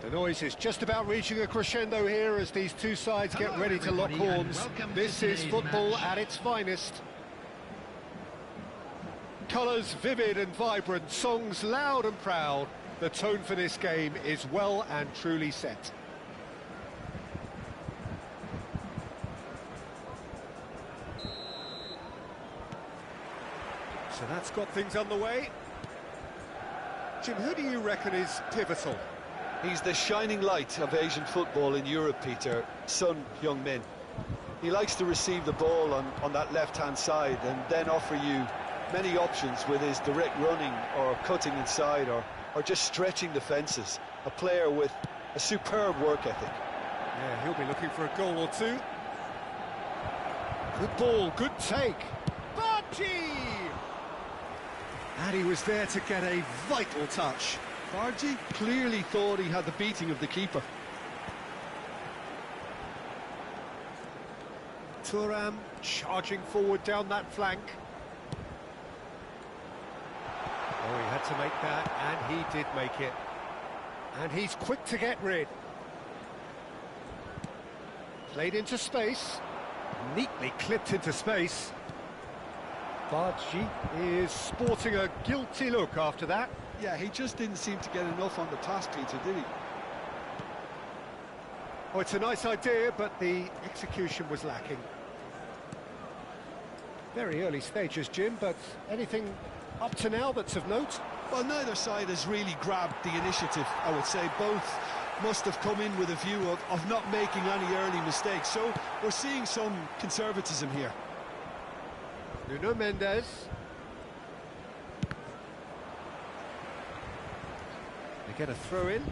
The noise is just about reaching a crescendo here as these two sides get ready to lock horns. This is football at its finest. Colours vivid and vibrant, songs loud and proud. The tone for this game is well and truly set. So that's got things underway. Jim, who do you reckon is pivotal? He's the shining light of Asian football in Europe, Peter, Son Heung-min. He likes to receive the ball on that left-hand side and then offer you many options with his direct running or cutting inside or just stretching the fences. A player with a superb work ethic. Yeah, he'll be looking for a goal or two. Good ball, good take. Bargi! And he was there to get a vital touch. Bargi clearly thought he had the beating of the keeper. Thuram charging forward down that flank. Oh, he had to make that, and he did make it. And he's quick to get rid. Played into space. Neatly clipped into space. Bargi is sporting a guilty look after that. Yeah, he just didn't seem to get enough on the pass, Peter, did he? Oh, it's a nice idea, but the execution was lacking. Very early stages, Jim, but anything up to now that's of note? Well, neither side has really grabbed the initiative, I would say. Both must have come in with a view of not making any early mistakes, so we're seeing some conservatism here. Nuno Mendes. They get a throw in.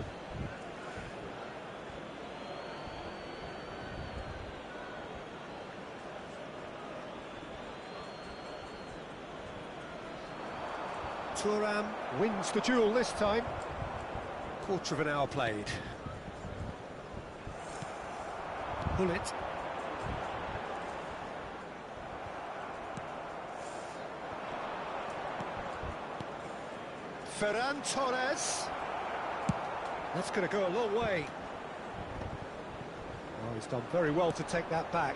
Thuram wins the duel this time. Quarter of an hour played. Bullet. Ferran Torres. That's going to go a long way. Oh, he's done very well to take that back.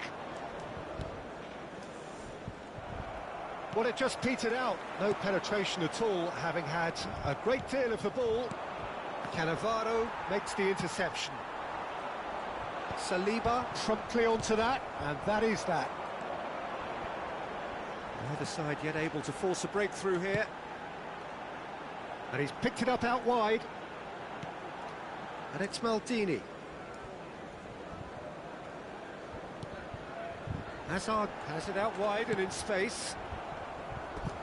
Well, it just petered out. No penetration at all, having had a great deal of the ball. Cannavaro makes the interception. Saliba promptly onto that, and that is that. Neither side yet able to force a breakthrough here. And he's picked it up out wide. And it's Maldini. Hazard has it out wide and in space.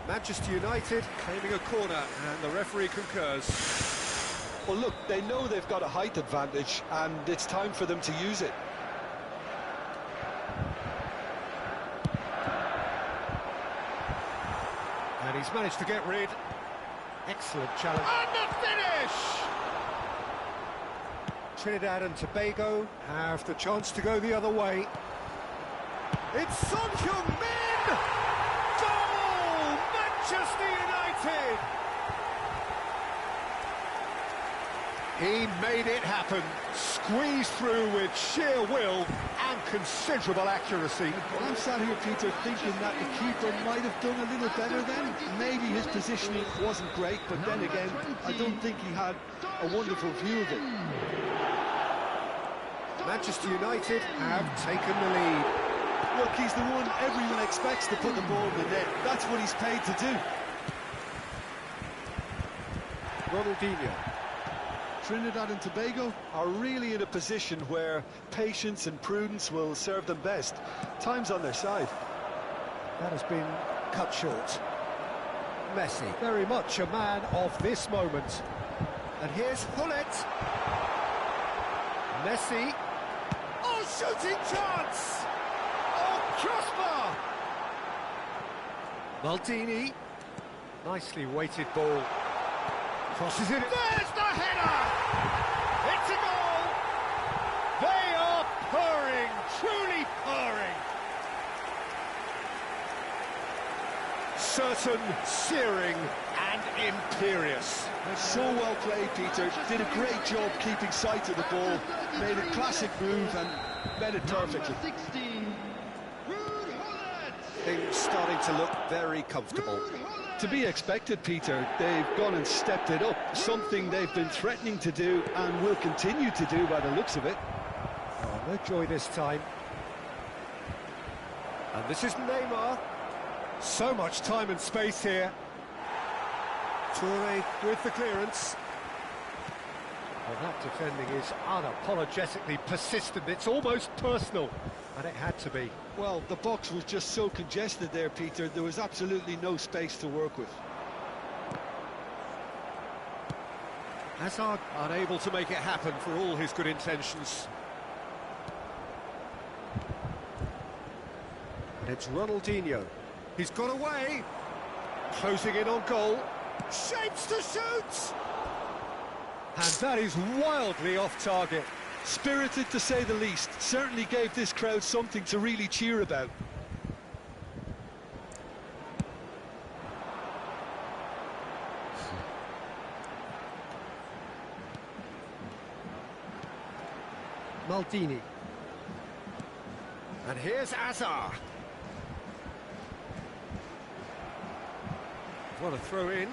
Manchester United claiming a corner, and the referee concurs. Well, look, they know they've got a height advantage, and it's time for them to use it. And he's managed to get rid. Excellent challenge. And the finish! Trinidad and Tobago have the chance to go the other way. It's Son Heung-min! Goal! Manchester United! He made it happen. Squeezed through with sheer will and considerable accuracy. Well, I'm sat here, Peter, thinking that the keeper might have done a little better then. Maybe his positioning wasn't great, but then again, I don't think he had a wonderful view of it. Manchester United have taken the lead. Look, he's the one everyone expects to put the ball in the net. That's what he's paid to do. Ronaldinho. Trinidad and Tobago are really in a position where patience and prudence will serve them best. Time's on their side. That has been cut short. Messi, very much a man of this moment. And here's Hullet. Messi. Oh, shooting chance! Oh, crossbar! Maldini. Nicely weighted ball. Crosses it. There's the header! It's a goal! They are purring, truly purring. certain, searing and imperious. So well played, Peter. Did a great job keeping sight of the ball, made a classic move and met it perfectly. Things starting to look very comfortable. To be expected, Peter. They've gone and stepped it up, something they've been threatening to do and will continue to do by the looks of it. Oh, no joy this time. And this is Neymar. So much time and space here. Toure with the clearance. Well, that defending is unapologetically persistent. It's almost personal, and it had to be. Well, the box was just so congested there, Peter. There was absolutely no space to work with. Hazard unable to make it happen for all his good intentions. It's Ronaldinho. He's got away. Closing in on goal. Shapes to shoot! And that is wildly off target. Spirited, to say the least. Certainly gave this crowd something to really cheer about. Maldini. And here's Hazard. What a throw in.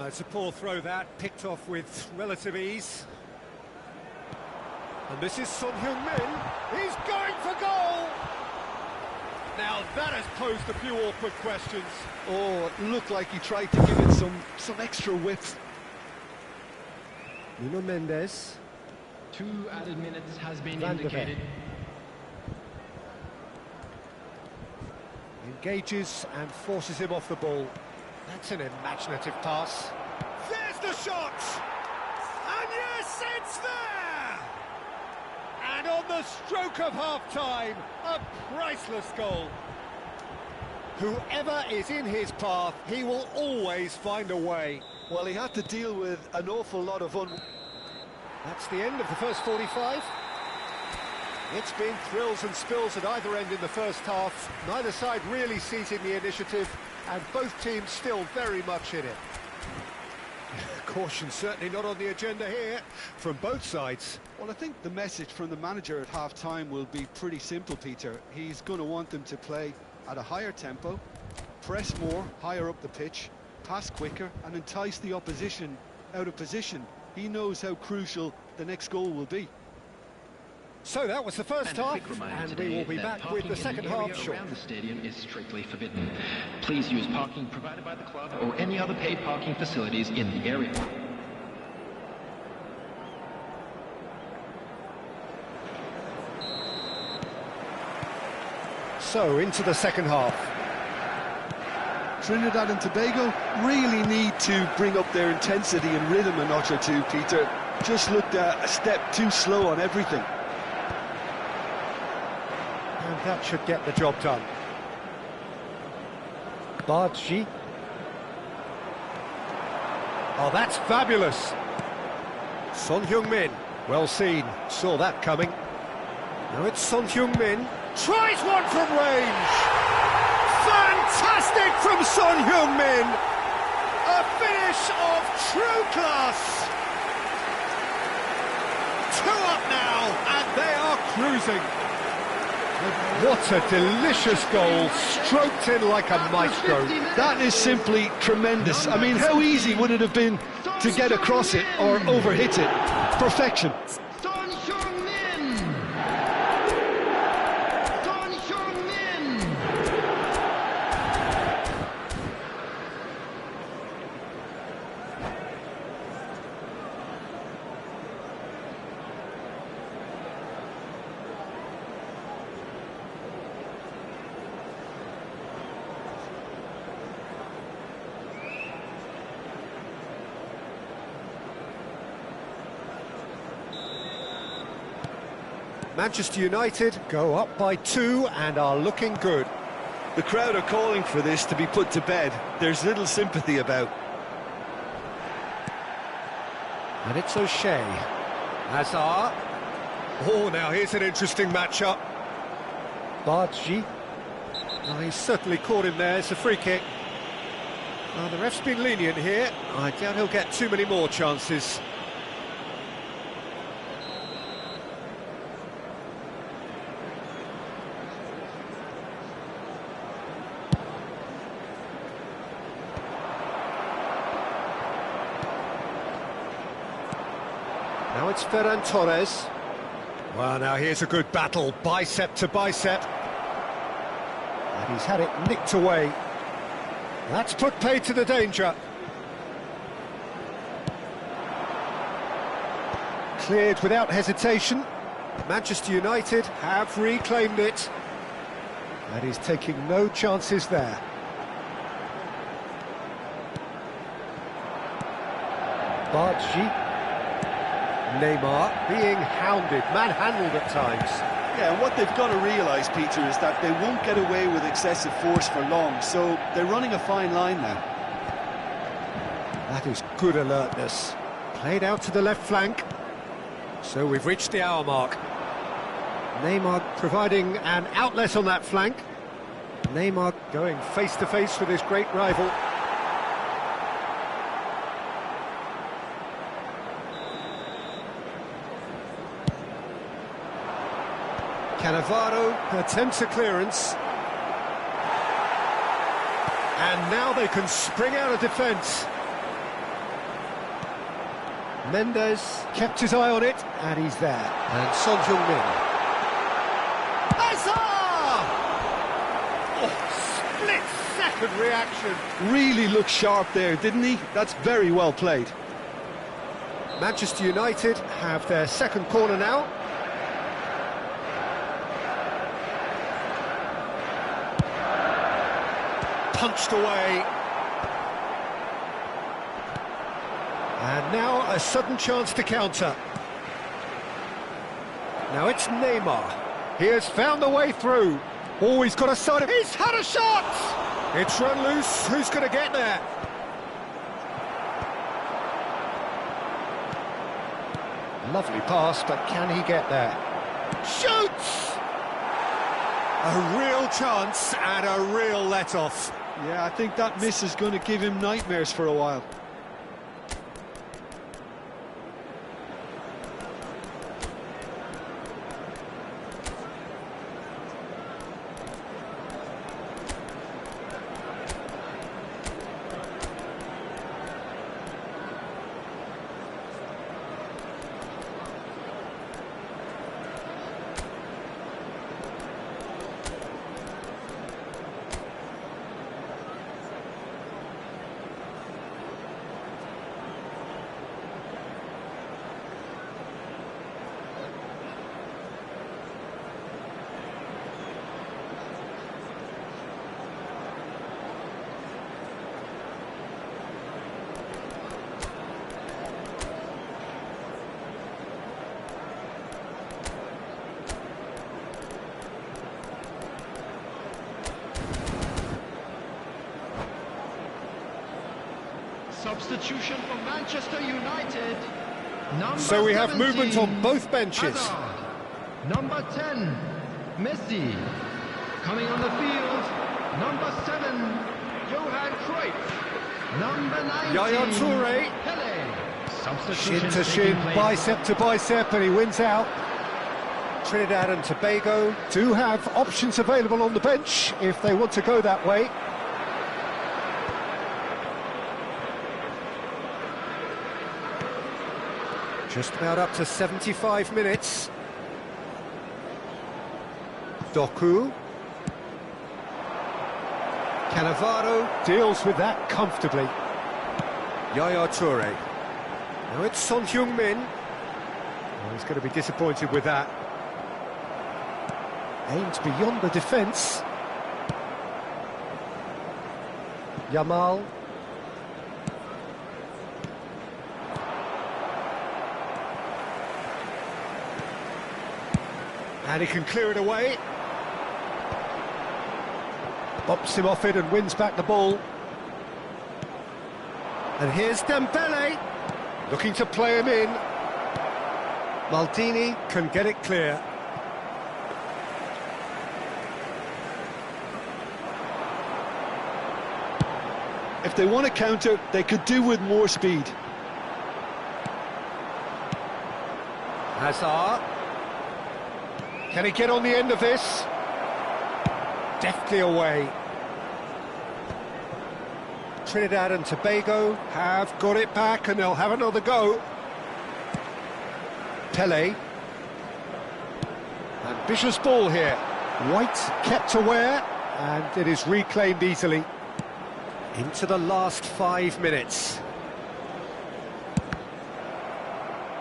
It's a poor throw that, picked off with relative ease. And this is Son Heung-min. He's going for goal! Now that has posed a few awkward questions. Oh, it looked like he tried to give it some extra width. Nuno Mendes. 2 added minutes has been indicated. Engages and forces him off the ball. That's an imaginative pass. There's the shot! And yes, it's there! And on the stroke of half-time, a priceless goal. Whoever is in his path, he will always find a way. Well, he had to deal with an awful lot of That's the end of the first 45. It's been thrills and spills at either end in the first half. Neither side really seizing the initiative, and both teams still very much in it. Caution certainly not on the agenda here, from both sides. Well, I think the message from the manager at half-time will be pretty simple, Peter. He's going to want them to play at a higher tempo, press more, higher up the pitch, pass quicker, and entice the opposition out of position. He knows how crucial the next goal will be. So that was the first half, and we will be back with the second half shortly. Around the stadium is strictly forbidden. Please use parking provided by the club or any other paid parking facilities in the area. So into the second half. Trinidad and Tobago really need to bring up their intensity and rhythm a notch or two, Peter. Just looked a step too slow on everything. And that should get the job done. Bardji. Oh, that's fabulous. Son Heung-min. Well seen. Saw that coming. Now it's Son Heung-min. Tries one from range. Fantastic from Son Heung-min. A finish of true class. 2 up now, and they are cruising. What a delicious goal, stroked in like a maestro. That is simply tremendous. I mean, how easy would it have been to get across it or overhit it? Perfection. Son Heung-min! Son Heung-min! Manchester United go up by 2 and are looking good. The crowd are calling for this to be put to bed. There's little sympathy about. And it's O'Shea. Hazard. Oh, now here's an interesting matchup. Bargi. Oh, he's certainly caught him there. It's a free kick. The ref's been lenient here. I doubt he'll get too many more chances. Now it's Ferran Torres. Well, now here's a good battle, bicep to bicep. And he's had it nicked away. That's put paid to the danger. Cleared without hesitation. Manchester United have reclaimed it. And he's taking no chances there. Bargi. Neymar being hounded, manhandled at times. Yeah, and what they've got to realise, Peter, is that they won't get away with excessive force for long, so they're running a fine line now. That is good alertness. Played out to the left flank. So we've reached the hour mark. Neymar providing an outlet on that flank. Neymar going face-to-face with his great rival. Cannavaro attempts a clearance. And now they can spring out of defence. Mendes kept his eye on it, and he's there. And Son Heung-min. Hazard! Oh, split-second reaction. Really looked sharp there, didn't he? That's very well played. Manchester United have their second corner now. Punched away. And now a sudden chance to counter. Now it's Neymar. He has found the way through. Oh, he's got a side of... He's had a shot! It's run loose. Who's going to get there? Lovely pass, but can he get there? Shoots! A real chance and a real let-off. Yeah, I think that miss is going to give him nightmares for a while. Substitution for Manchester United. So we have 17, movement on both benches. Hazard. Number 10, Messi. Coming on the field, number 7, Johan Cruyff. Number 19, Yaya Toure. Pele. Shin Substitution to shin, bicep to bicep, and he wins out. Trinidad and Tobago do have options available on the bench if they want to go that way. Just about up to 75 minutes. Doku. Cannavaro deals with that comfortably. Yaya Toure. Now it's Son Heung-min. Oh, he's going to be disappointed with that. Aimed beyond the defence. Yamal. And he can clear it away. Bops him off it and wins back the ball. And here's Dembele, looking to play him in. Maldini can get it clear. If they want to counter, they could do with more speed. Hazard. Can he get on the end of this? Deftly away. Trinidad and Tobago have got it back and they'll have another go. Pele. Ambitious ball here. White kept aware and it is reclaimed easily. Into the last 5 minutes.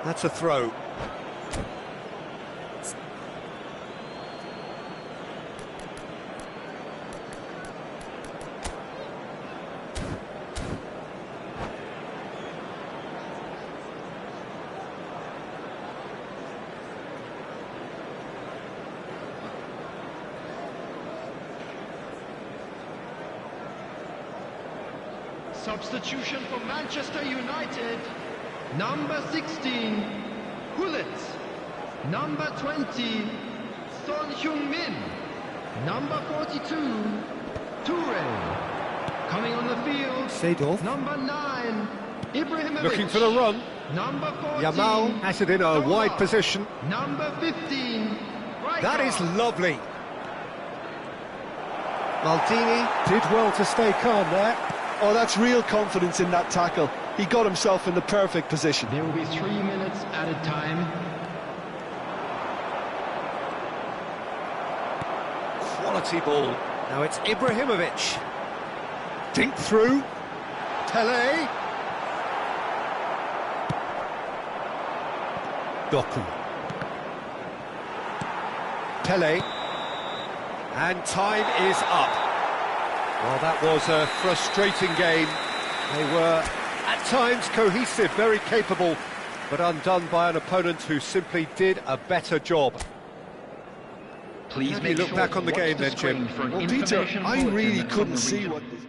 That's a throw. Substitution for Manchester United. Number 16, Hullet. Number 20, Son Heung-min. Number 42, Toure. Coming on the field, Seedorf. number 9, Ibrahimovic. Looking for the run. Number 14, Yamal has it in a Zola. wide position. Number 15, That is Rijkaard. lovely. Maldini did well to stay calm there. Oh, that's real confidence in that tackle. He got himself in the perfect position. There will be 3 minutes added time. Quality ball. Now it's Ibrahimovic. Dink through. Pele. Doku. Pele. And time is up. Well, that was a frustrating game. They were, at times, cohesive, very capable, but undone by an opponent who simply did a better job. Please How do make you look sure back to on the watch game then, screen Jim? for an Well, Peter, information I bulletin really from couldn't the see region. what this...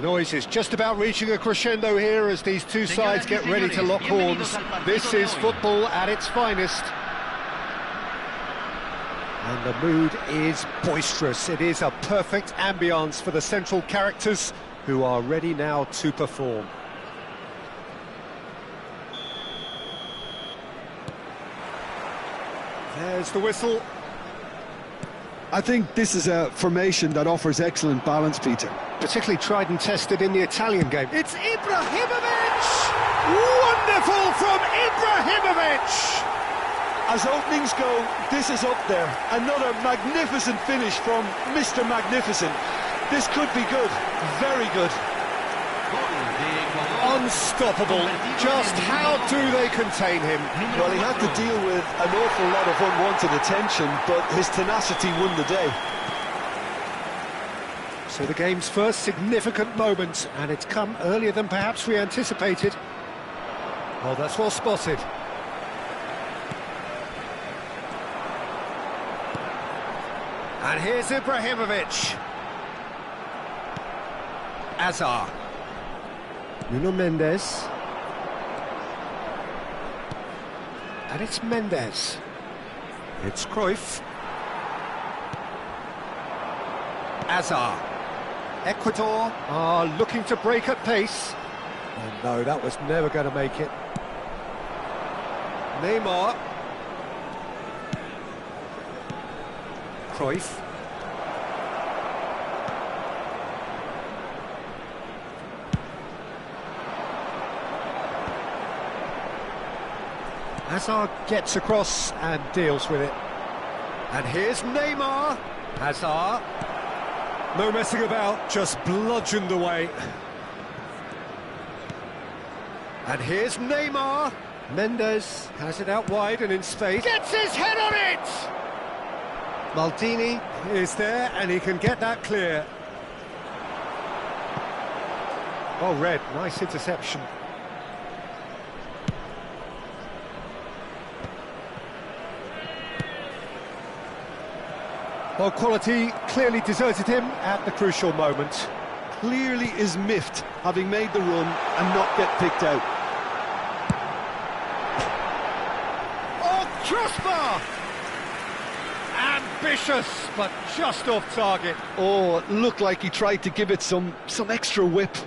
noise is just about reaching a crescendo here as these two sides get ready to lock horns. This is football at its finest. And the mood is boisterous. It is a perfect ambience for the central characters who are ready now to perform. There's the whistle. I think this is a formation that offers excellent balance, Peter. Particularly tried and tested in the Italian game. It's Ibrahimovic! Wonderful from Ibrahimovic! As openings go, this is up there. Another magnificent finish from Mr. Magnificent. This could be good, very good. Unstoppable. Just how do they contain him? Well, he had to deal with an awful lot of unwanted attention, but his tenacity won the day. So the game's first significant moment, and it's come earlier than perhaps we anticipated. Oh, that's well spotted. And here's Ibrahimovic. Azar. Nuno Mendes. And it's Mendes. It's Cruyff. Azar. Ecuador are looking to break at pace. Oh no, that was never going to make it. Neymar. Cruyff. Hazard gets across and deals with it. And here's Neymar. Hazard. No messing about, just bludgeoned away. And here's Neymar. Mendes has it out wide and in space. Gets his head on it! Maldini is there and he can get that clear. Oh, Red, nice interception. Well, quality clearly deserted him at the crucial moment. Clearly is miffed, having made the run and not get picked out. Oh, crossbar! Ambitious, but just off target. Oh, it looked like he tried to give it some extra whip.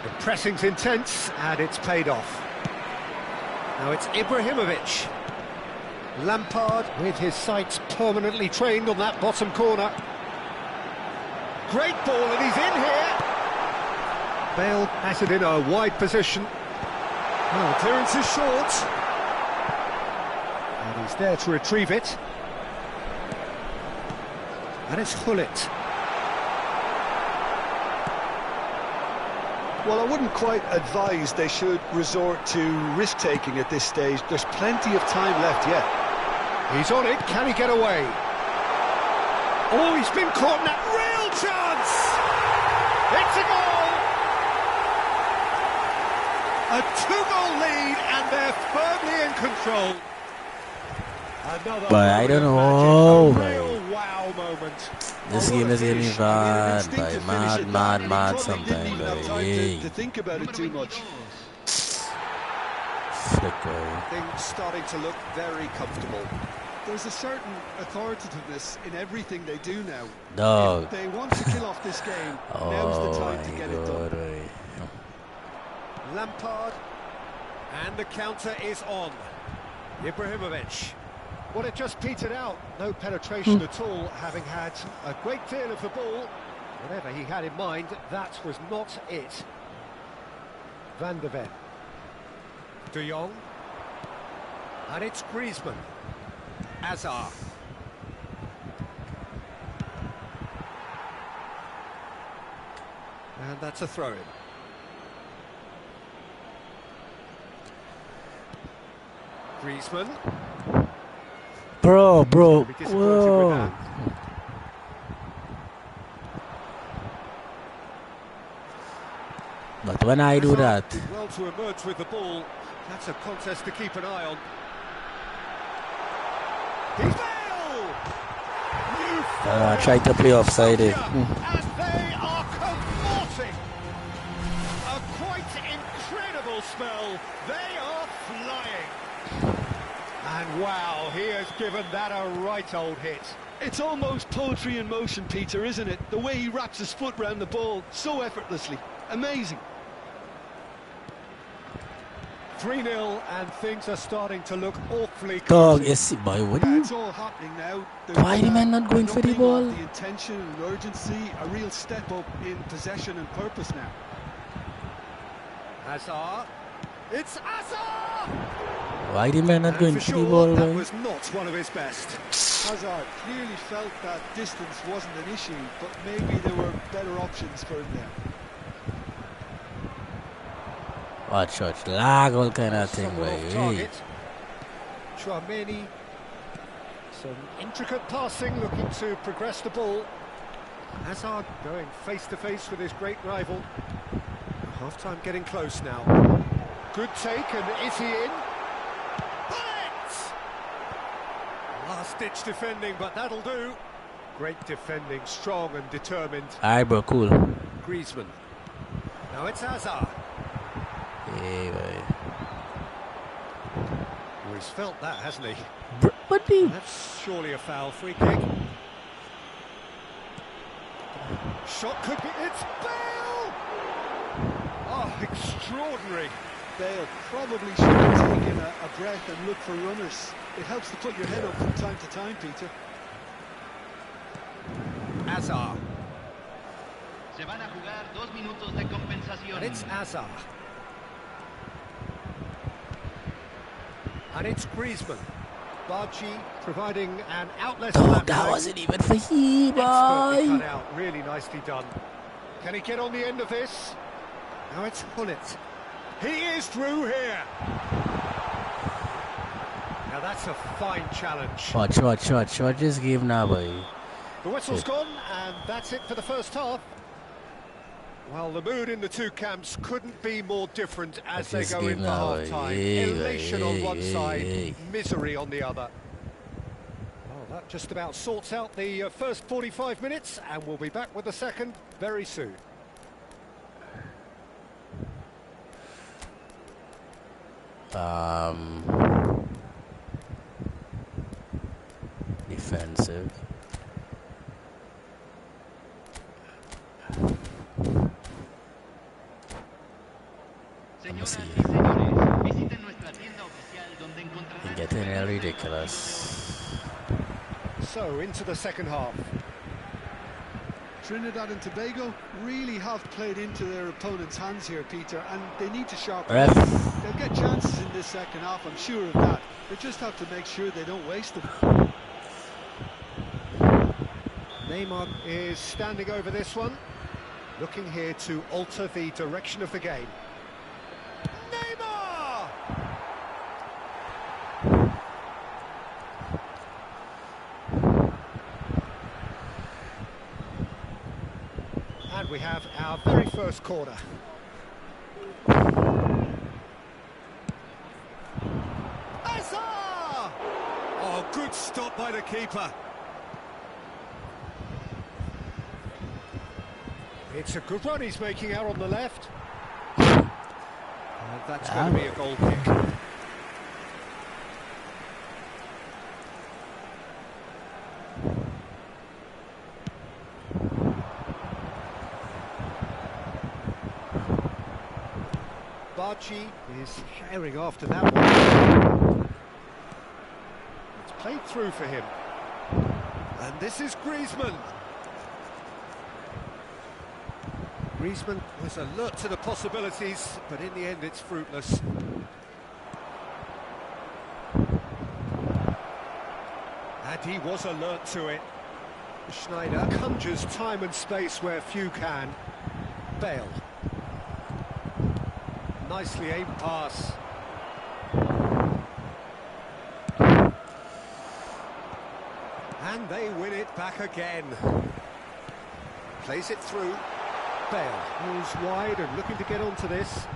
The pressing's intense, and it's paid off. Now it's Ibrahimovic. Lampard with his sights permanently trained on that bottom corner. Great ball, and he's in here. Bale has it in a wide position. Well, clearance is short. And he's there to retrieve it. And it's Hullet. Well, I wouldn't quite advise they should resort to risk-taking at this stage. There's plenty of time left yet. He's on it, can he get away? Oh, he's been caught in that real chance! It's a goal! A two-goal lead, and they're firmly in control. Another But I don't know, real wow moment. This game is getting bad, by mad sometimes, To think about it too much. Flicker. Things starting to look very comfortable. There's a certain authoritativeness in everything they do now. Dog. If they want to kill off this game, now's the time to get it done. Lampard, and the counter is on. Ibrahimovic. Well, it just petered out. No penetration at all, having had a great deal of the ball. Whatever he had in mind, that was not it. Van de Ven. De Jong. And it's Griezmann. Azar. And that's a throw-in. Griezmann. Bro, Be disappointed with whoa. that. But when I do that, did well to emerge with the ball. That's a contest to keep an eye on. He's try to play offside it. And they are cavorting. A quite incredible spell. They are flying. And wow, he has given that a right old hit. It's almost poetry in motion, Peter, isn't it? The way he wraps his foot round the ball so effortlessly. Amazing. 3-0 and things are starting to look awfully Dog, close. yes, boy, what do you... It's all happening now. Why the man not going for the ball? The intention and urgency, a real step up in possession and purpose now. Hazard. It's Hazard! Why the man not going for the ball? That was not one of his best. Hazard clearly felt that distance wasn't an issue, but maybe there were better options for him there. Watch, lag all kind of thing, boy. Chouameni. Some intricate passing, looking to progress the ball. Hazard going face to face with his great rival. Half-time getting close now. Good take, and is he in? Last-ditch defending, but that'll do. Great defending, strong and determined. Alright, bro, cool. Griezmann. Now it's Hazard. Yeah, boy. Oh, he's felt that, hasn't he? What do you... That's surely a foul. Free kick. Shot could be... It's Bale! Oh, extraordinary. Bale probably should have taken a breath and look for runners. It helps to put your head up from time to time, Peter. Hazard. Se van a jugar 2 minutos de compensación. And it's Hazard. And it's Griezmann. Bargi providing an outlet. That wasn't even for he, boy. Cut out. Really nicely done. Can he get on the end of this? Now it's Hullet. He is through here. Now that's a fine challenge. Watch this game now, boy. The whistle's gone, and that's it for the first half. Well, the mood in the two camps couldn't be more different as they go in for half-time. Elation on one side, misery on the other. Well, that just about sorts out the first 45 minutes, and we'll be back with the second very soon. Defensive. Señoras y señores, visiten nuestra tienda oficial donde encontrarán... Getting ridiculous. So, into the second half. Trinidad and Tobago really have played into their opponent's hands here, Peter, and they need to sharpen Ref. up. They'll get chances in this second half, I'm sure of that. They just have to make sure they don't waste them. Neymar is standing over this one, looking here to alter the direction of the game. Neymar! And we have our very first corner. Hazard! Oh, good stop by the keeper. It's a good run he's making out on the left. And that's going to be a goal kick. Bargi is herring after that one. It's played through for him. And this is Griezmann. Griezmann was alert to the possibilities, but in the end it's fruitless. And he was alert to it. Schneider conjures time and space where few can. Bale. Nicely aimed pass. And they win it back again. Plays it through. Bale moves wide and looking to get onto this.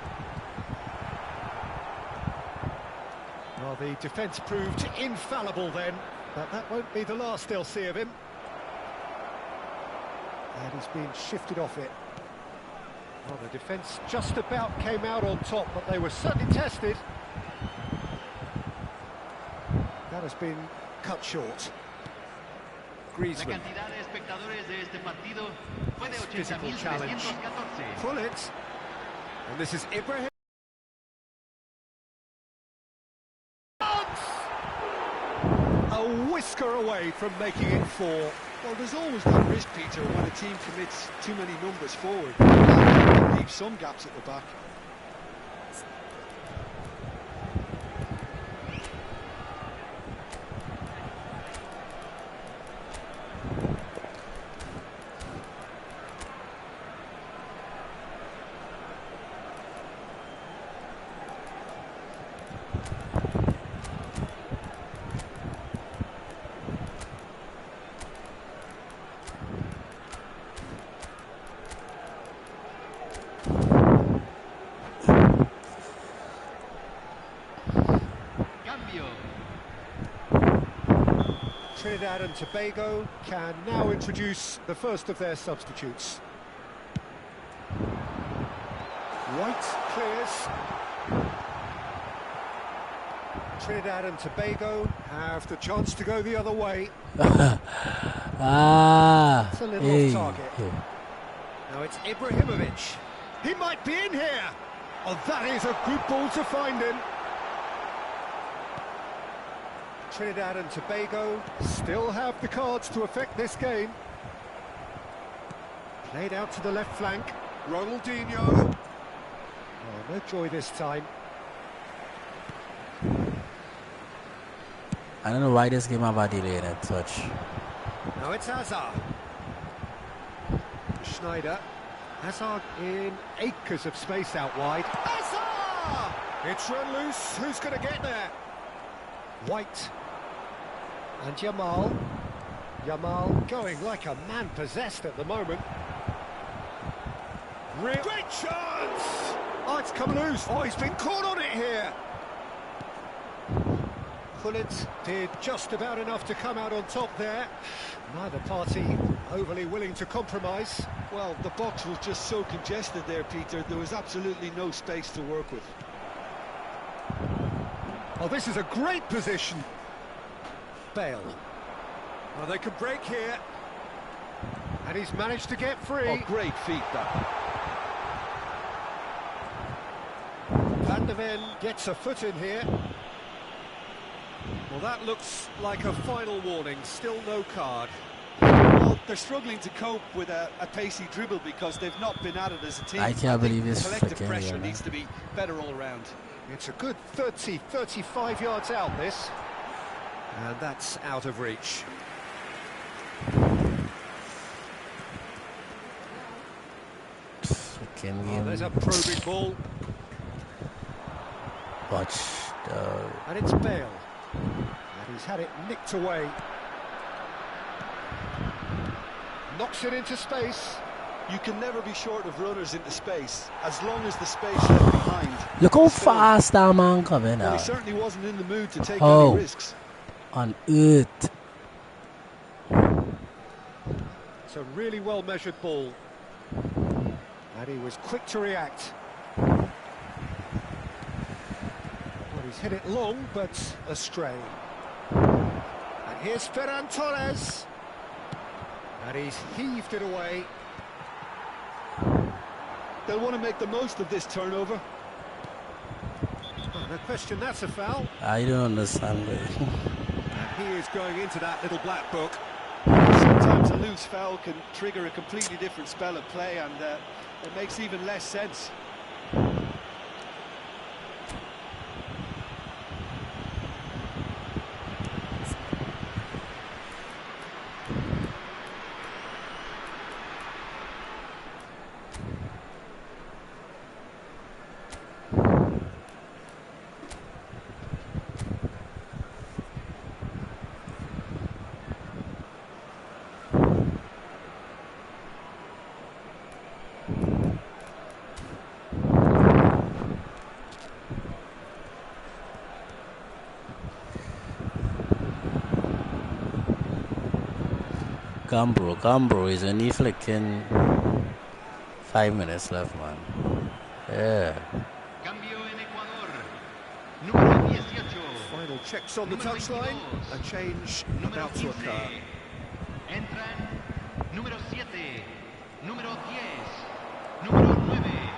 Well, the defence proved infallible then, but that won't be the last they'll see of him. And he's been shifted off it. Well, the defence just about came out on top, but they were certainly tested. That has been cut short. Griezmann. Physical challenge. Pull it. And this is Ibrahim. A whisker away from making it 4. Well, there's always that risk, Peter, when a team commits too many numbers forward. They leave some gaps at the back. Trinidad and Tobago can now introduce the first of their substitutes. White clears. Trinidad and Tobago have the chance to go the other way. It's a little off target. Now it's Ibrahimovic. He might be in here. Oh, that is a good ball to find him. Trinidad and Tobago still have the cards to affect this game. Played out to the left flank. Ronaldinho. Oh, no joy this time. I don't know why this game have a delay in it, touch. Now it's Hazard. Schneider. Hazard in acres of space out wide. Hazard! It's run loose. Who's going to get there? White. And Yamal. Yamal going like a man possessed at the moment. Great chance! Oh, it's come loose. Oh, he's been caught on it here. Gullit did just about enough to come out on top there. Neither party overly willing to compromise. Well, the box was just so congested there, Peter. There was absolutely no space to work with. Oh, this is a great position. Bale. Well, they could break here. And he's managed to get free. Oh, great feat, that. Van de Ven gets a foot in here. Well, that looks like a final warning. Still no card. Well, they're struggling to cope with a pacey dribble because they've not been at it as a team. I can't believe this collective pressure needs to be better all around. It's a good 30, 35 yards out, this. And that's out of reach. Oh, there's a probing ball. Watch. And it's Bale. And he's had it nicked away. Knocks it into space. You can never be short of runners into space, as long as the space left behind. Look how fast that man coming Well, out. he certainly wasn't in the mood to take any risks. On earth. It's a really well-measured ball. And he was quick to react. Well, he's hit it long, but astray. And here's Ferran Torres. And he's heaved it away. They'll want to make the most of this turnover. Oh, no question, that's a foul. I don't understand it. And he is going into that little black book. Sometimes a loose foul can trigger a completely different spell of play, and it makes even less sense. Come bro, he's only flicking 5 minutes left, man. Yeah. Cambio en Ecuador. Número 18. Final checks on the touchline. A change about to occur. Entran número 7, número 10, número 9.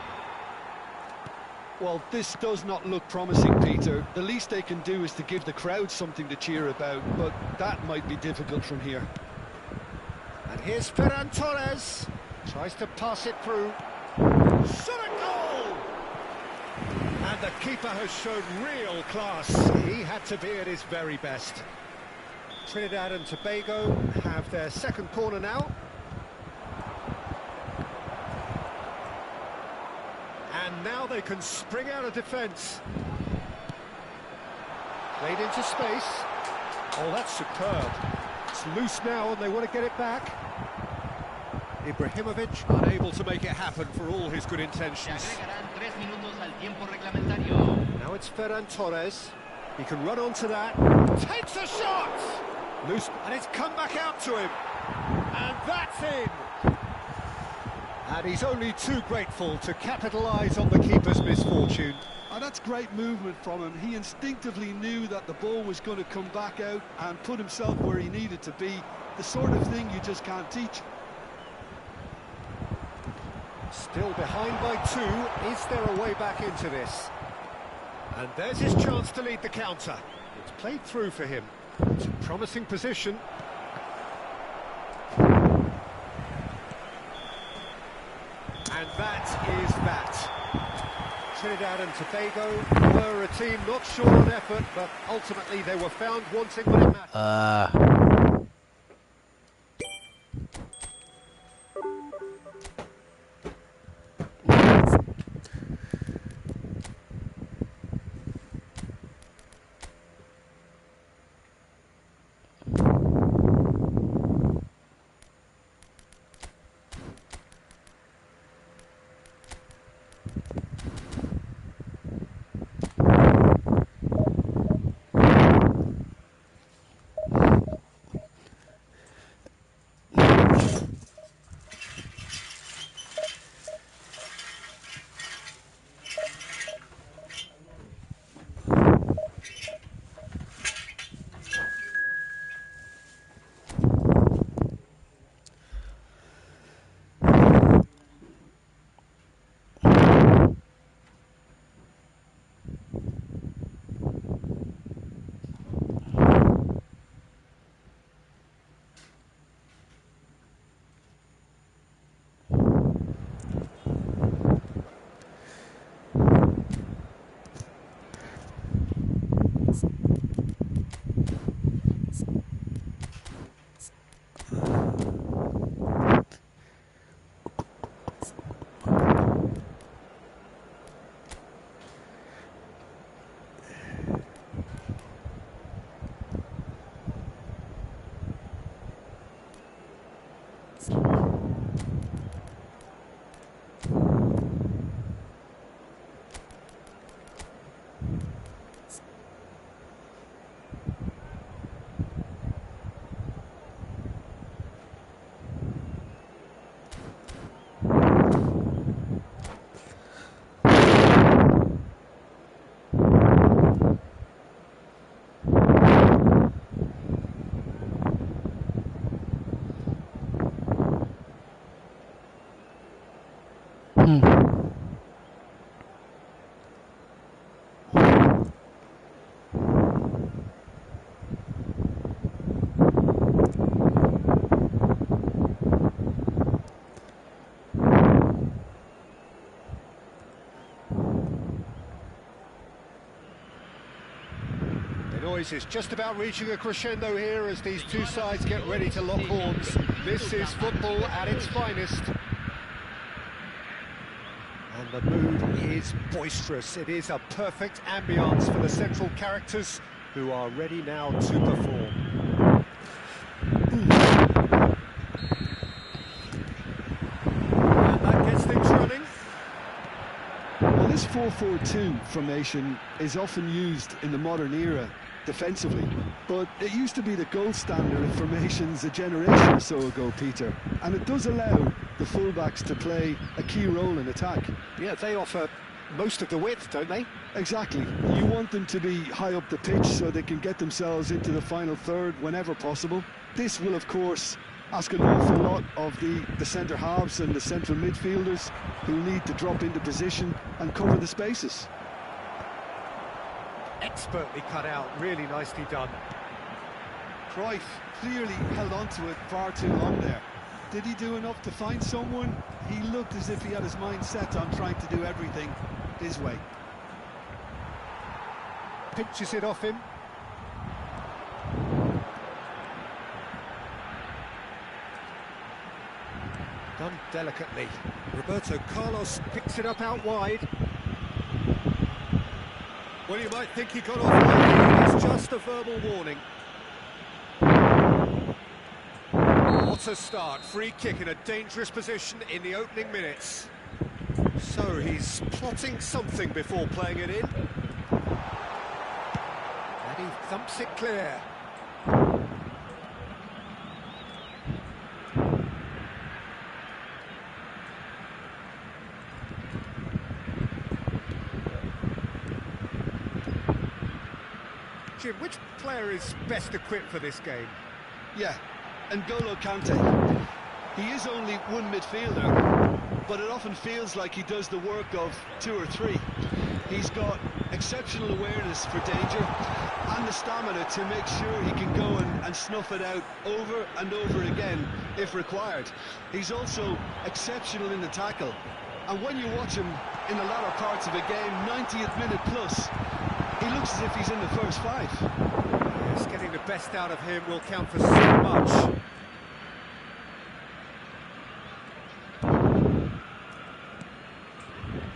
Well, this does not look promising, Peter. The least they can do is to give the crowd something to cheer about, but that might be difficult from here. And here's Ferran Torres. Tries to pass it through. Shot a goal! And the keeper has shown real class. He had to be at his very best. Trinidad and Tobago have their second corner now. And now they can spring out of defence. Played into space. Oh, that's superb. It's loose now and they want to get it back. Ibrahimovic unable to make it happen for all his good intentions. Now it's Ferran Torres. He can run onto that. Takes a shot! Loose, and it's come back out to him. And that's in! And he's only too grateful to capitalise on the keeper's misfortune. And that's great movement from him. He instinctively knew that the ball was going to come back out and put himself where he needed to be. The sort of thing you just can't teach. Still behind by 2. Is there a way back into this? And there's his chance to lead the counter. It's played through for him. It's a promising position. And that is that. Trinidad and Tobago were a team not short on effort, but ultimately they were found wanting when it mattered. Noise is just about reaching a crescendo here as these two sides get ready to lock horns. This is football at its finest. And the mood is boisterous. It is a perfect ambience for the central characters who are ready now to perform. And that gets things running. Well, this 4-4-2 formation is often used in the modern era defensively, but it used to be the gold standard of formations a generation or so ago, Peter, and it does allow the fullbacks to play a key role in attack. Yeah, they offer most of the width, don't they? Exactly. You want them to be high up the pitch so they can get themselves into the final third whenever possible. This will, of course, ask an awful lot of the centre halves and the central midfielders, who need to drop into position and cover the spaces. Expertly cut out, really nicely done. Cruyff clearly held on to it far too long there. Did he do enough to find someone? He looked as if he had his mind set on trying to do everything his way. Pinches it off him. Done delicately. Roberto Carlos picks it up out wide. Well, you might think he got off lightly. It's just a verbal warning. What a start. Free kick in a dangerous position in the opening minutes. So he's plotting something before playing it in. And he thumps it clear. Jim, which player is best equipped for this game? Yeah, N'Golo Kante. He is only one midfielder, but it often feels like he does the work of two or three. He's got exceptional awareness for danger and the stamina to make sure he can go and snuff it out over and over again if required. He's also exceptional in the tackle, and when you watch him in the latter parts of a game, 90th minute plus, he looks as if he's in the first five. Yes, getting the best out of him will count for so much.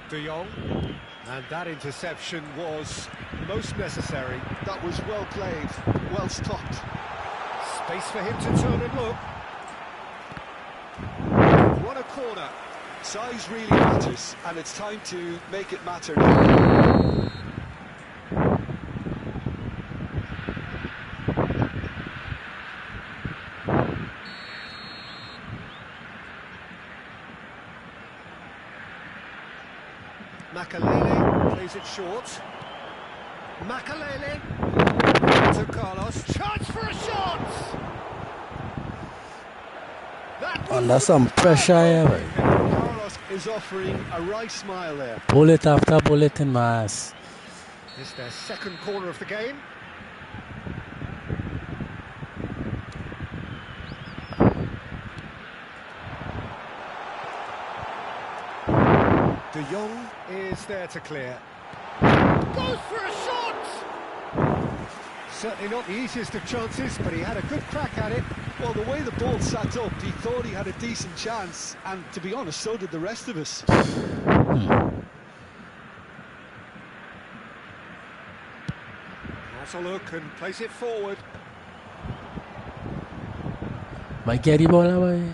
De Jong, and that interception was most necessary. That was well played, well stopped. Space for him to turn and look. What a corner. Size really matters, and it's time to make it matter now. Makalele plays it short. Makalele to Carlos. Chance for a shot! Under some pressure here, boy. Carlos is offering a right smile there. Bullet after bullet in my ass. This is their second corner of the game. De Jong is there to clear. Goes for a shot! Certainly not the easiest of chances, but he had a good crack at it. Well, the way the ball sat up, he thought he had a decent chance, and to be honest, so did the rest of us. Has a look and plays it forward. Might get the ball away.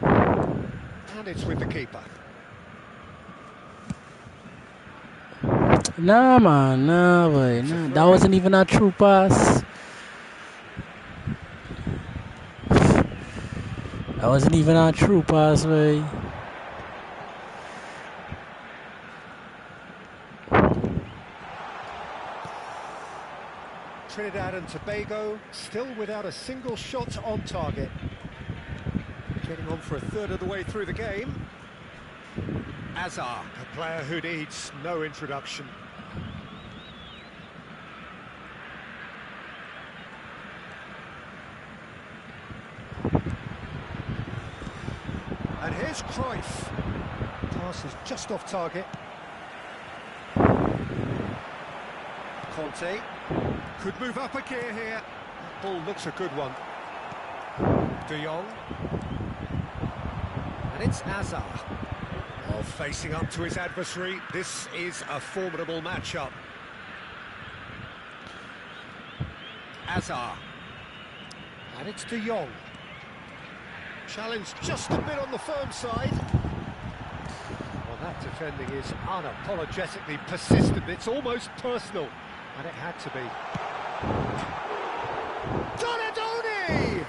And it's with the keeper. Nah, man, nah, boy, nah. That wasn't even a true pass. That wasn't even a true pass, boy. Trinidad and Tobago still without a single shot on target. Getting on for a third of the way through the game. Azar, a player who needs no introduction. And here's Cruyff. Pass is just off target. Conte could move up a gear here. Ball looks a good one. De Jong. And it's Azar. Well, facing up to his adversary, this is a formidable matchup. Azar. And it's De Jong. Challenge just a bit on the firm side. Well, that defending is unapologetically persistent. It's almost personal. And it had to be. Donadoni!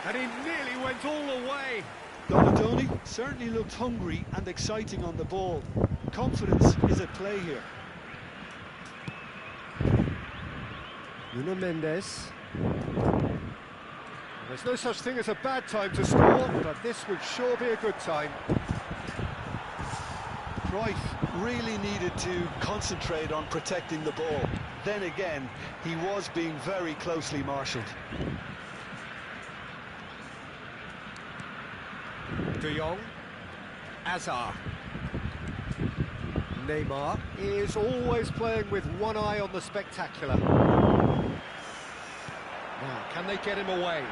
And he nearly went all the way. Donadoni certainly looked hungry and exciting on the ball. Confidence is at play here. Nuno Mendes. There's no such thing as a bad time to score, but this would sure be a good time. Cruyff really needed to concentrate on protecting the ball. Then again, he was being very closely marshalled. De Jong. Hazard. Neymar is always playing with one eye on the spectacular. Now, can they get him away?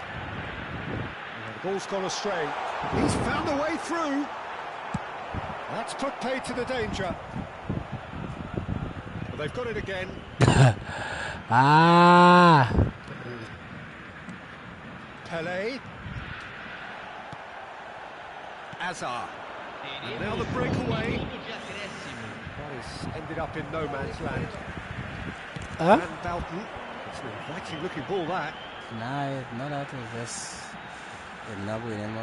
And the ball's gone astray. He's found a way through. That's put paid to the danger. Well, they've got it again. Pelé. Hazard. And now the breakaway. That has ended up in no man's land. And Boughton. It's an inviting looking ball, that. Nah, no, that was just enough with him.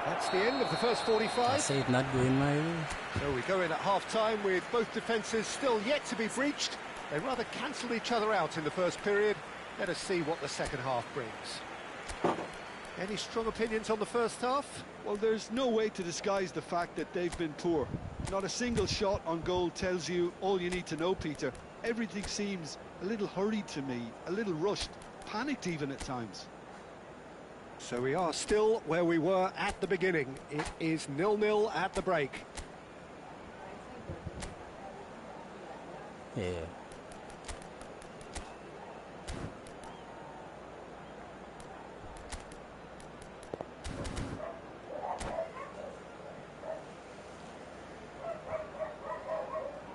That's the end of the first 45. I say it's not going my way. So we go in at half-time with both defences still yet to be breached. They rather cancelled each other out in the first period. Let us see what the second half brings. Any strong opinions on the first half? Well, there's no way to disguise the fact that they've been poor. Not a single shot on goal tells you all you need to know, Peter. Everything seems a little hurried to me, a little rushed, panicked even at times. So we are still where we were at the beginning. It is 0-0 at the break. Yeah.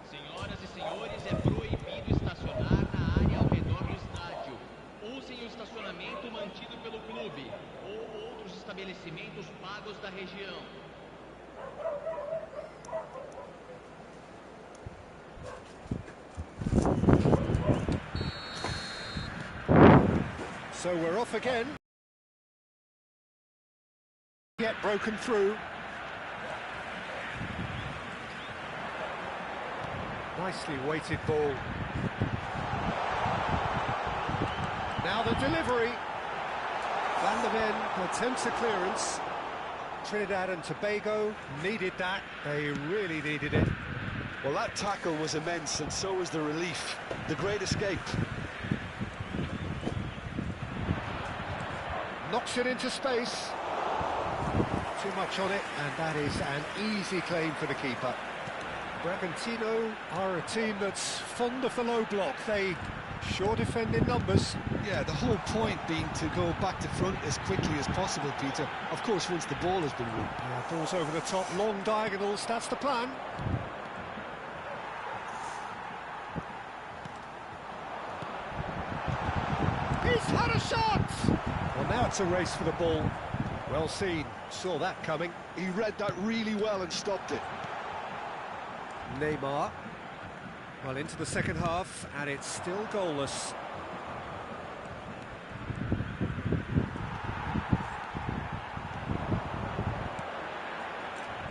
Senhoras e senhores, é proibido estacionar na área ao redor do estádio. Usem o estacionamento mantido pelo clube ou outros estabelecimentos pagos da região. So we're off again. Yet broken through. Nicely weighted ball. Now the delivery. Van der Ven attempts a clearance. Trinidad and Tobago needed that. They really needed it. Well, that tackle was immense, and so was the relief. The great escape. Knocks it into space. Too much on it, and that is an easy claim for the keeper. Bragantino are a team that's fond of the low block. They sure defend in numbers. Yeah, the whole point being to go back to front as quickly as possible, Peter. Of course, once the ball has been won. Balls over the top, long diagonals, that's the plan. He's had a shot! Well, now it's a race for the ball. Well seen, saw that coming. He read that really well and stopped it. Neymar. Well, into the second half, and it's still goalless.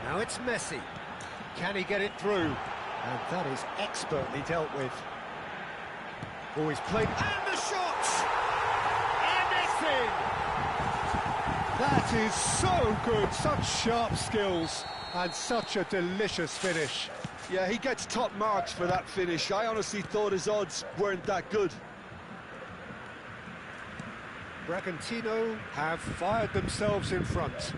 Now it's Messi. Can he get it through? And that is expertly dealt with. Always played, and the shot! Anything! That is so good, such sharp skills, and such a delicious finish. Yeah, he gets top marks for that finish. I honestly thought his odds weren't that good. Bragantino have fired themselves in front.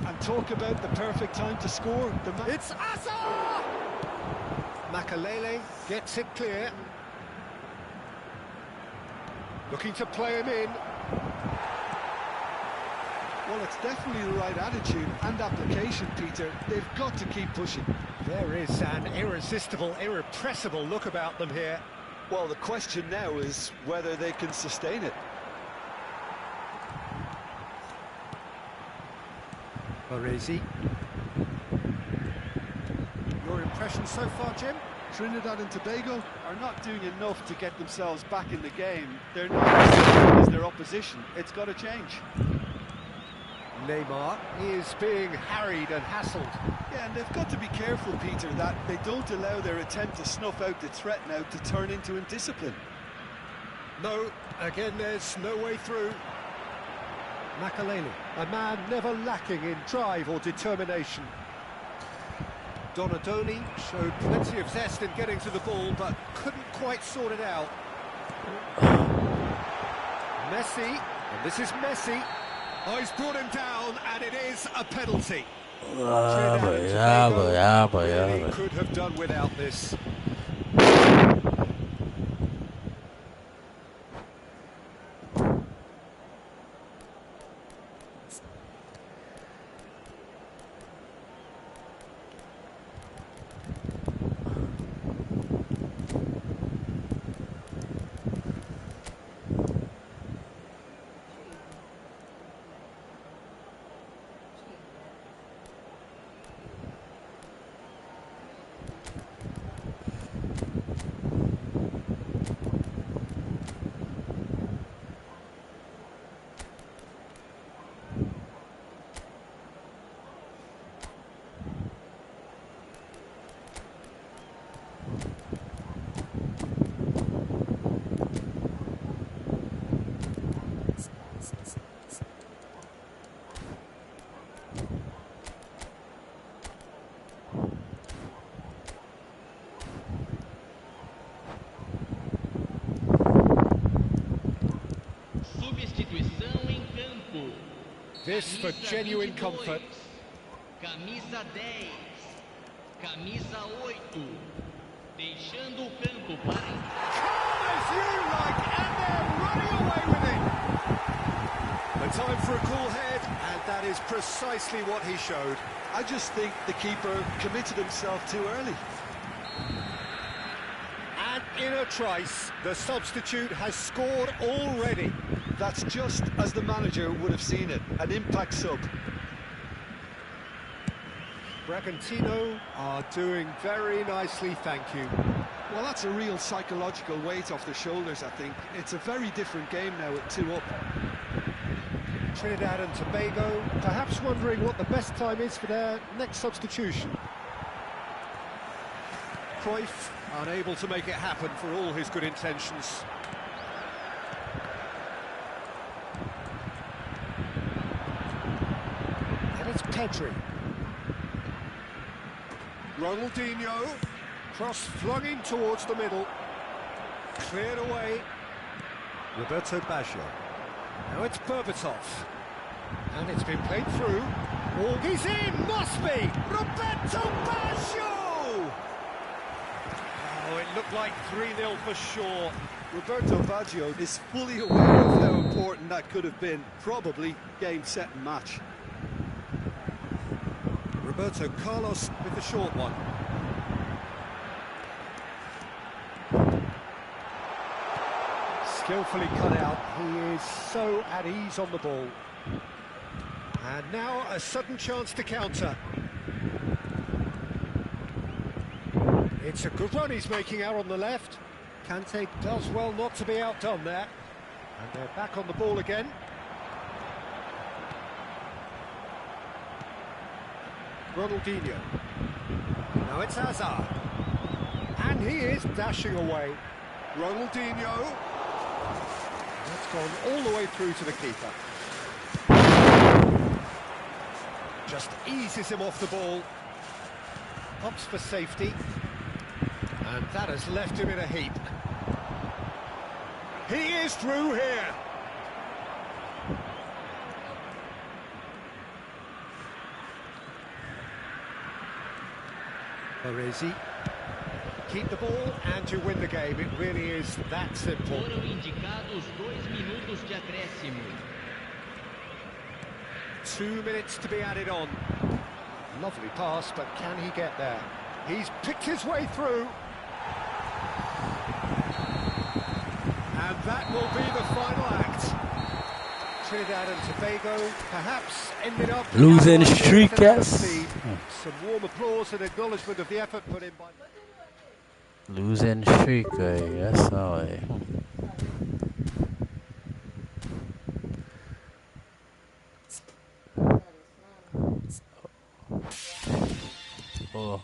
And talk about the perfect time to score. It's Asa! Makalele gets it clear. Looking to play him in. Well, it's definitely the right attitude and application, Peter. They've got to keep pushing. There is an irresistible, irrepressible look about them here. Well, the question now is whether they can sustain it. Baresi. Impressions so far, Jim? Trinidad and Tobago are not doing enough to get themselves back in the game. They're not as good as their opposition. It's got to change. Neymar is being harried and hassled. Yeah, and they've got to be careful, Peter, that they don't allow their attempt to snuff out the threat now to turn into indiscipline. No, again there's no way through. Makaleli, a man never lacking in drive or determination. Donadoni showed plenty of zest in getting to the ball, but couldn't quite sort it out. Messi, and this is Messi. Oh, he's brought him down, and it is a penalty. Really could have done without this. This for genuine comfort. Camisa 10, camisa 8, deixando o campo para... Calm as you like, and they're running away with it. The time for a cool head, and that is precisely what he showed. I just think the keeper committed himself too early. And in a trice, the substitute has scored already. That's just as the manager would have seen it, an impact sub. Bragantino are doing very nicely, thank you. Well, that's a real psychological weight off the shoulders, I think. It's a very different game now at 2 up. Trinidad and Tobago perhaps wondering what the best time is for their next substitution. Cruyff unable to make it happen for all his good intentions. And it's Pedri. Ronaldinho, cross flung in towards the middle, cleared away. Roberto Baggio. Now it's Berbatov, and it's been played through. Oh, he's in, must be! Roberto Baggio! Oh, it looked like 3-0 for sure. Roberto Baggio is fully aware of how important that could have been. Probably game, set and match. Roberto Carlos with the short one. Skillfully cut out, he is so at ease on the ball. And now a sudden chance to counter. It's a good run he's making out on the left. Kante does well not to be outdone there. And they're back on the ball again. Ronaldinho. Now it's Hazard. And he is dashing away. Ronaldinho. That's gone all the way through to the keeper. Just eases him off the ball. Opts for safety. And that has left him in a heap. He is through here. Baresi. Keep the ball and you win the game. It really is that simple. Foram indicados 2 minutos de acréscimo. 2 minutes to be added on. Lovely pass, but can he get there? He's picked his way through. And that will be the final act. Trinidad and Tobago perhaps ended up Losing streak, yes. Some warm applause and acknowledgement of the effort put in by... Losing streak, yes, all. Oh.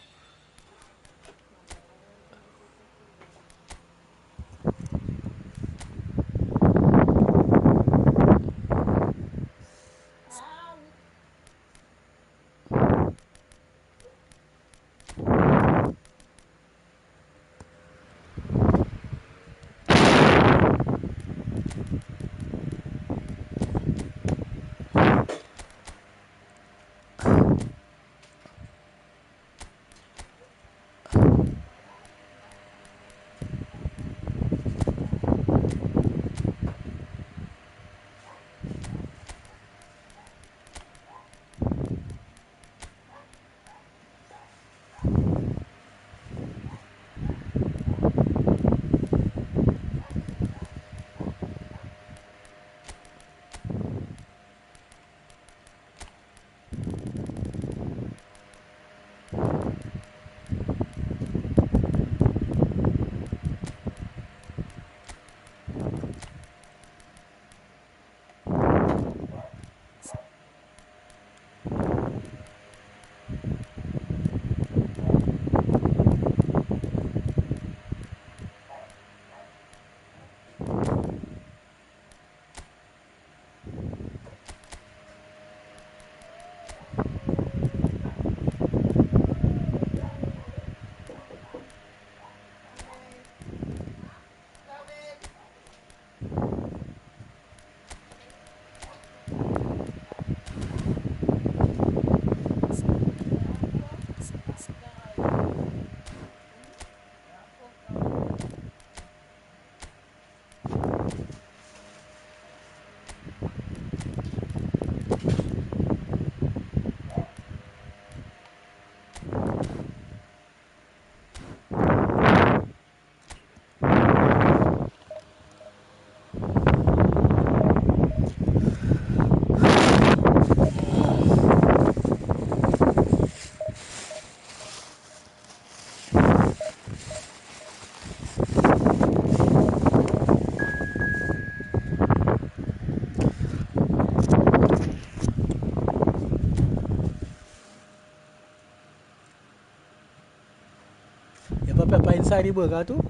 Il n'y a pas inside the burger too?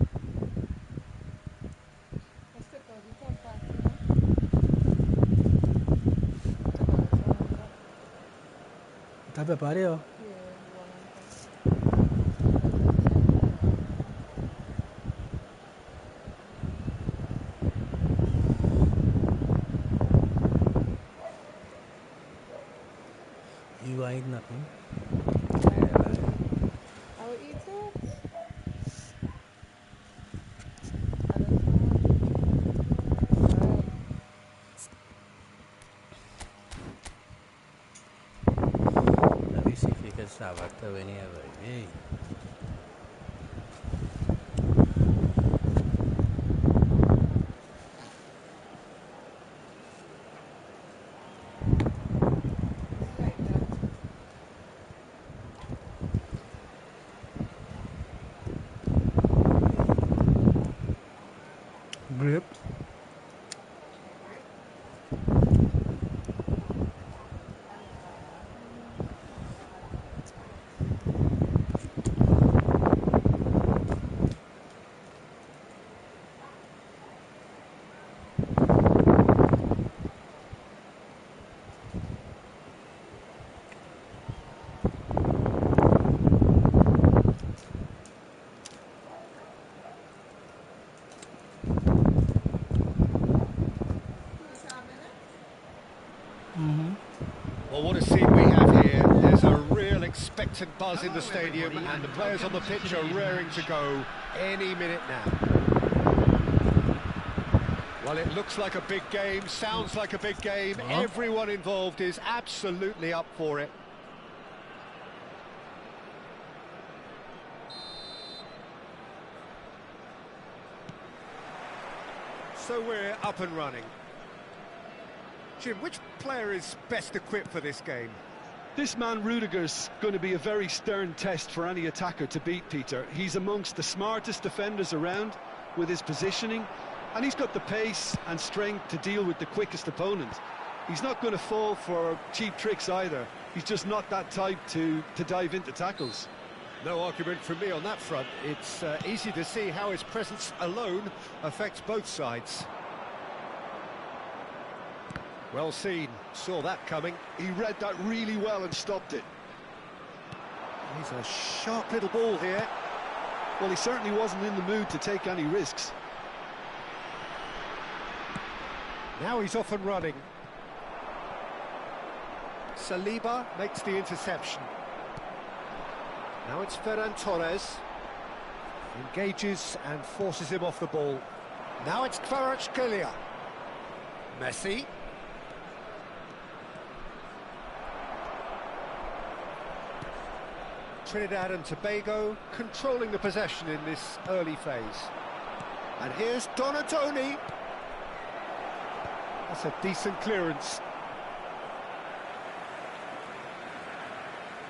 ¿Está preparado? You ain't nothing. I will eat it. Let me see if you can stop after when you have a hey. Grape. Well, what a scene we have here. There's a real expectant buzz in the stadium and the players on the pitch are raring to go any minute now. Well, it looks like a big game, sounds like a big game. Everyone involved is absolutely up for it. So we're up and running. Jim, which player is best equipped for this game? This man Rudiger's going to be a very stern test for any attacker to beat, Peter. He's amongst the smartest defenders around with his positioning, and he's got the pace and strength to deal with the quickest opponent. He's not going to fall for cheap tricks either. He's just not that type to dive into tackles. No argument from me on that front. It's easy to see how his presence alone affects both sides. Well seen, saw that coming. He read that really well and stopped it. He's a sharp little ball here. Well, he certainly wasn't in the mood to take any risks. Now he's off and running. Saliba makes the interception. Now it's Ferran Torres. Engages and forces him off the ball. Now it's Kvaratskhelia. Messi. Trinidad and Tobago controlling the possession in this early phase. And here's Donatoni. That's a decent clearance.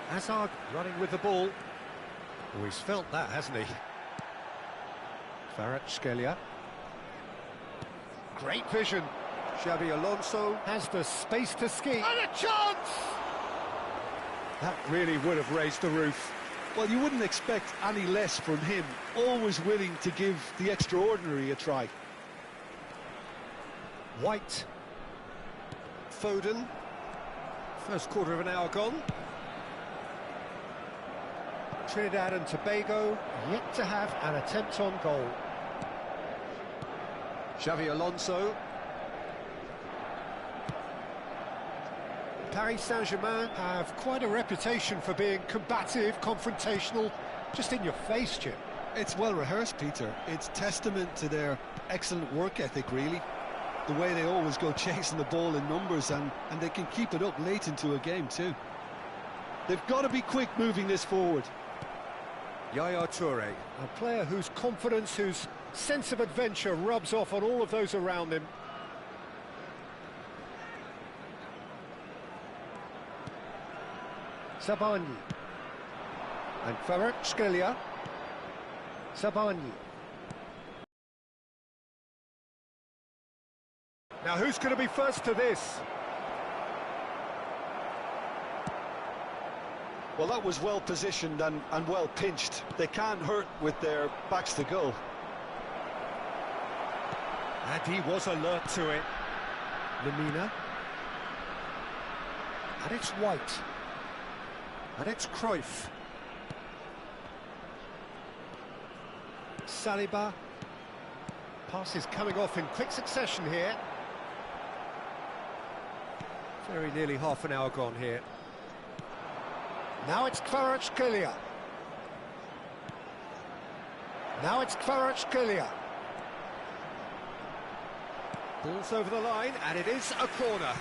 Hazard running with the ball. Oh, he's felt that, hasn't he? Kvaratskhelia. Great vision. Xavi Alonso has the space to ski. And a chance! That really would have raised the roof. Well, you wouldn't expect any less from him. Always willing to give the extraordinary a try. White. Foden. First quarter of an hour gone. Trinidad and Tobago yet to have an attempt on goal. Xavi Alonso. Paris Saint-Germain have quite a reputation for being combative, confrontational, just in your face, Jim. It's well rehearsed, Peter. It's testament to their excellent work ethic, really. The way they always go chasing the ball in numbers, and they can keep it up late into a game too. They've got to be quick moving this forward. Yaya Toure, a player whose confidence, whose sense of adventure rubs off on all of those around him. Sabani. And Kvaratskhelia. Sabani. Now who's going to be first to this? Well, that was well positioned and well pinched. They can't hurt with their backs to goal. And he was alert to it. Lemina. And it's White. And it's Cruyff. Saliba. Passes coming off in quick succession here. Very nearly half an hour gone here. Now it's Kvaratskhelia. Now it's Kvaratskhelia. Ball's over the line, and it is a corner.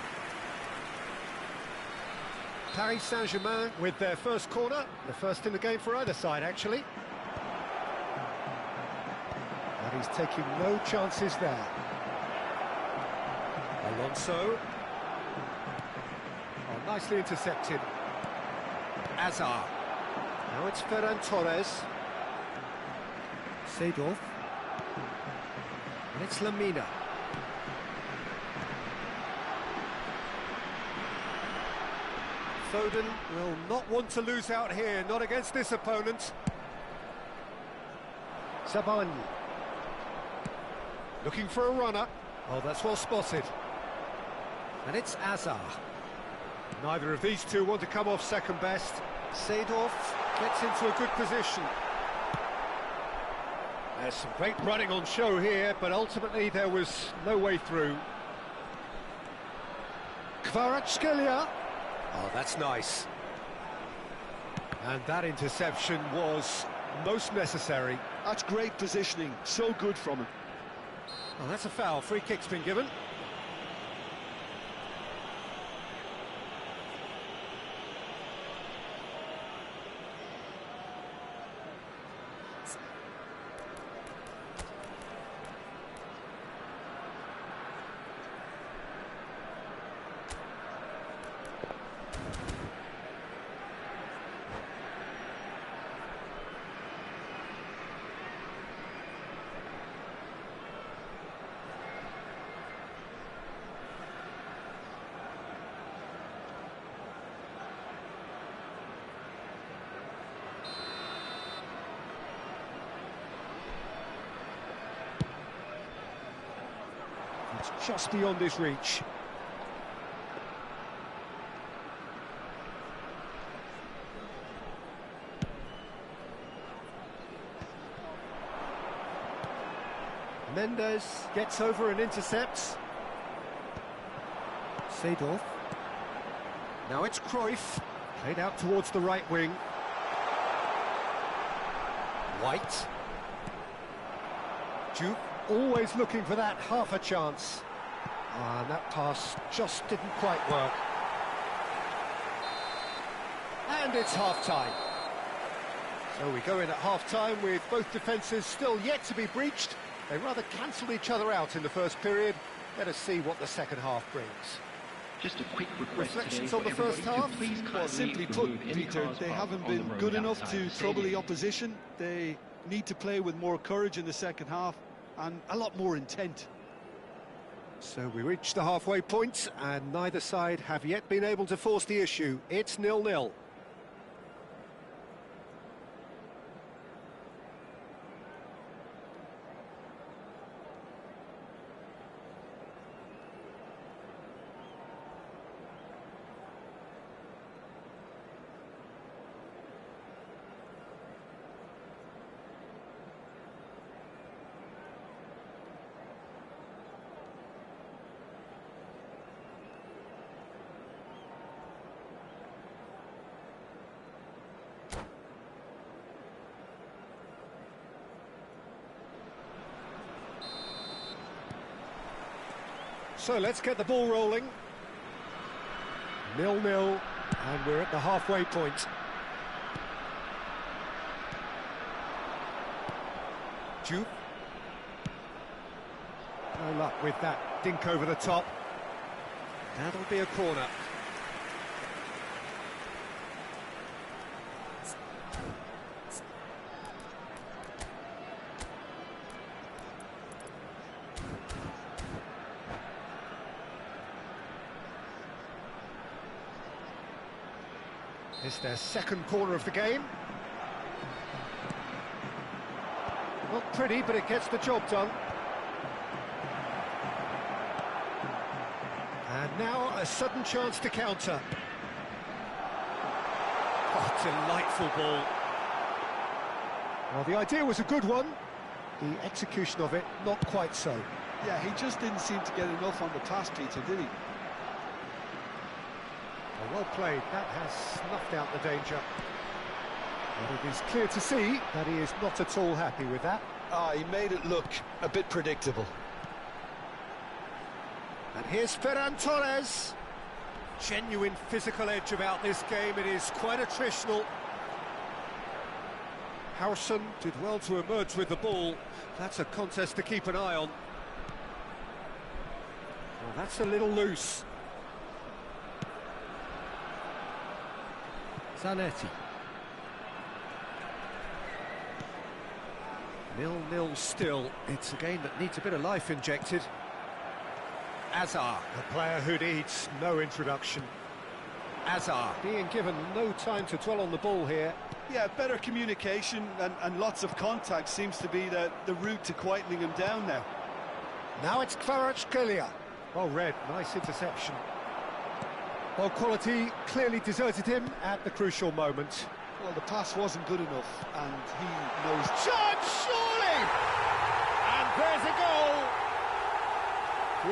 Paris Saint-Germain with their first corner, the first in the game for either side, actually. And he's taking no chances there. Alonso. Oh, nicely intercepted. Hazard. Now it's Ferran Torres. Seedorf. And it's Lemina. Foden will not want to lose out here, not against this opponent. Sabani. Looking for a runner. Oh, that's well spotted. And it's Hazard. Neither of these two want to come off second best. Seedorf gets into a good position. There's some great running on show here, but ultimately there was no way through. Kvaratskhelia. Oh, that's nice. And that interception was most necessary. That's great positioning, so good from him. Oh, that's a foul. Free kick's been given. just beyond his reach. Mendes gets over and intercepts. Seedorf. Now it's Cruyff, played out towards the right wing. White. Duke always looking for that half a chance. And that pass just didn't quite work. And it's half-time. So we go in at half-time with both defences still yet to be breached. They rather cancelled each other out in the first period. Let us see what the second half brings. Just a quick request Reflections on the first half? Well, simply put, Peter, they haven't been good enough to trouble the opposition. They need to play with more courage in the second half and a lot more intent. So we reach the halfway point, and neither side have yet been able to force the issue. It's 0-0. So let's get the ball rolling. 0-0, and we're at the halfway point. Duke. No luck with that dink over the top. That'll be a corner. It's their second corner of the game. Not pretty, but it gets the job done. And now a sudden chance to counter. Oh, delightful ball. Well, the idea was a good one. The execution of it, not quite so. Yeah, he just didn't seem to get enough on the pass, Peter, did he? Well played, that has snuffed out the danger. But it is clear to see that he is not at all happy with that. He made it look a bit predictable. And here's Ferran Torres. Genuine physical edge about this game, it is quite attritional. Harrison did well to emerge with the ball. That's a contest to keep an eye on. Well, that's a little loose. Zanetti. 0-0 still. It's a game that needs a bit of life injected. Azar, a player who needs no introduction. Azar being given no time to dwell on the ball here. Yeah, better communication and lots of contact seems to be the route to quietening him down now. Now it's Kvaratskhelia. Well read, nice interception. Well, quality clearly deserted him at the crucial moment. Well, the pass wasn't good enough, and he knows... Shot, surely! And there's a goal!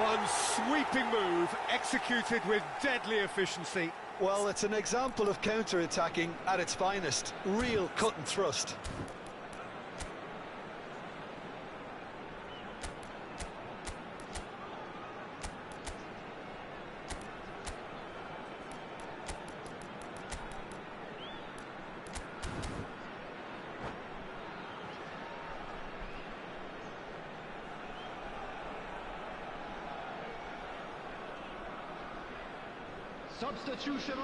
One sweeping move, executed with deadly efficiency. Well, it's an example of counter-attacking at its finest. Real cut and thrust. Substitution.